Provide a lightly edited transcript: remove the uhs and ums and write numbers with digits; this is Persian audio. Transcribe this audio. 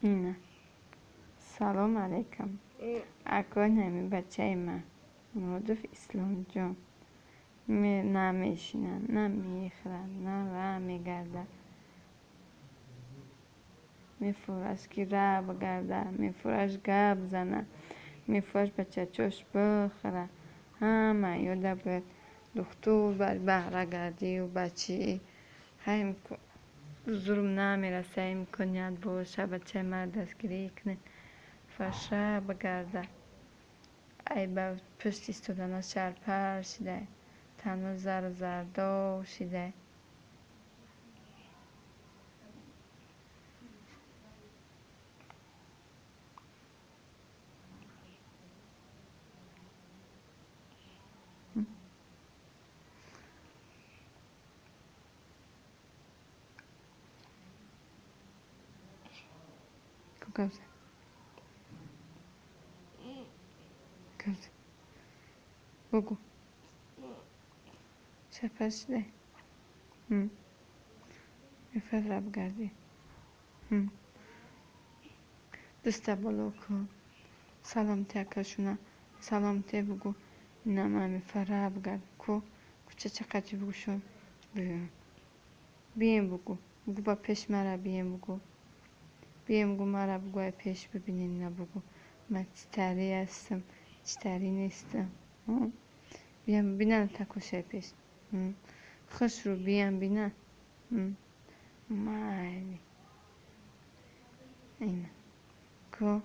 اینه. سلام علیکم. اکا نمی بچه من مردف اسلام جان نه میشینن نه میخرن نه و میگردن میفورش که را بگردن میفورش گب زنن میفورش بچه چوش بخره همه یاده باید دکتر بر بهره گردی و بچه خیلی زورم نمیرسه امکانیت باشه بچه مرا دستگیری کنه فرشه بگرده ای با پشت ایستادن از شرپر شده تنها زردو شده گوزه گوزه بگو شرپر شده میفرد را بگردی دسته بالا کن سلامتی اکاشونه سلامتی بگو نمه میفره بگرد کو کوچه چقدر بگو شو بیم بگو بگو با پیش مرا بیم بگو بگو مرا بگو پیش ببینین نبگو من چطوری هستم چطوری نیستم بیام بینم تکوشه پیش خوش رو بیام بینم مالی اینه کو